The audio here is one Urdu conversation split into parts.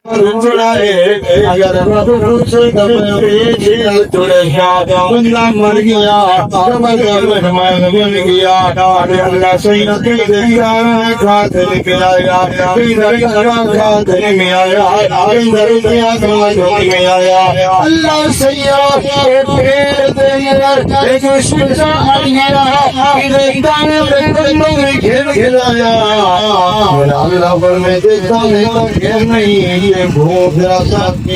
اگر رب سے بندہ مر گیا بن گیا اللہ سید کھات نکل آیا کھات میں آیا میں آیا اللہ سید کھلایا اللہ پر میں دیکھتا نہیں بھوک رسات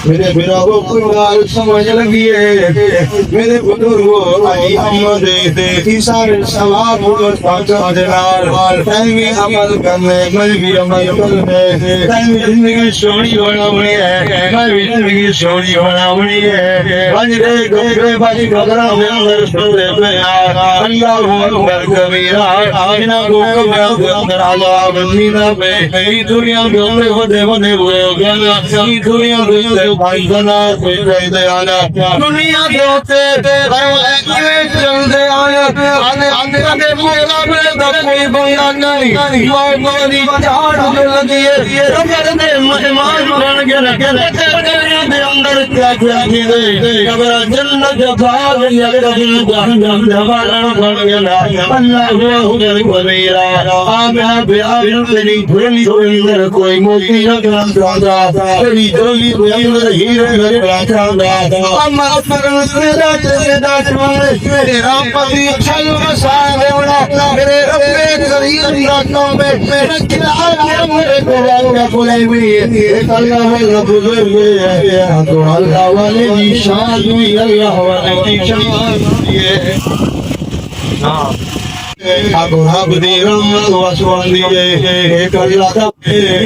میرے بھراؤ کو سمجھ لگی ہے میرے بزرگوں آئی احمد کی سارے ثواب پہنچا دینا ٹائم عمل کرنے میں بھی عمل کرنے ٹائم زندگی سونی ہونا بنی ہے میں بھی زندگی سونی ہونا بنی ہے بجرے گھرے بجی گھرا میں اندر سوڑے پہ اللہ اکبر کبیرہ آئینہ کو اندر آجا بندینہ پہ دنیا میں اندر ہوتے ہوئے گانا دنیا میں بھائی بنا کوئی رہ دے آنا دنیا کے ہوتے چلتے آیا آنے مقابلے کا کوئی بنا نہیں مومنی چاڑ لگی ہے رب مہمان بن کے رکھے اندر کیا کیا چیزیں قبر جنت بھاگ یا کبھی جہنم جوانا بن گیا اللہ کبیرہ آپ میری بھولی اندر کوئی موتی رکھنا چاہتا میری جولی اندر ہیرے میرے بیٹھا گا اما اپنے میرا تیرا چمالے میرے رب پتی چھل مسائے ہونا میرے رب غریب راتوں میں میرے کھلا میرے کو بولے بھی ایک اللہ ہے رب ہے تو اللہ والے کی شان ہوئی اللہ والے کی شان ہے ہاں ابو عبدی رحمت واسوان دیئے ایک اللہ کا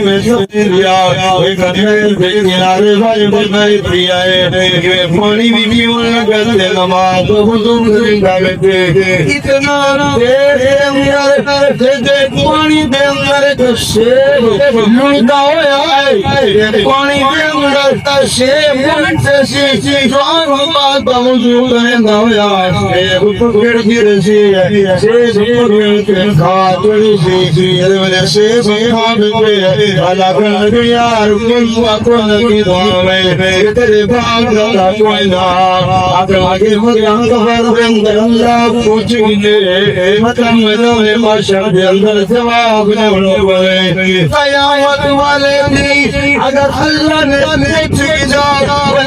میں سبیلیا ایک دل کے کنارے بھائی بھائی پریائے ایک پانی بھی پیونا کرتے نماز حضور زندہ بیٹھے اتنا دیر میرے دے پانی دے اندر کشے لڑتا ہویا ہے پانی دے اندر کشے منتے سی جوان بات بموجود رہنا ہویا ہے پکڑ کی رسی ہے خاتون سی میرے سے اللہ کر یار کون کی دعا میں تیرے باغ کا کوئی نہ اگر کے مریاں کا اندر اللہ پوچھ گئے مطلب میں معاشر کے اندر جواب نہ ہوئے قیامت والے دن اگر اللہ نے جا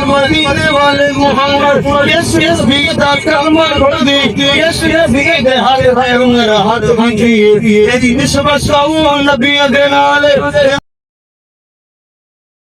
مدینے والے محمد یس بھی دا کلمہ پڑھ دی یس بھی دے ہر ہاتھ بھنجی یہ نسبت سو نبی دے نال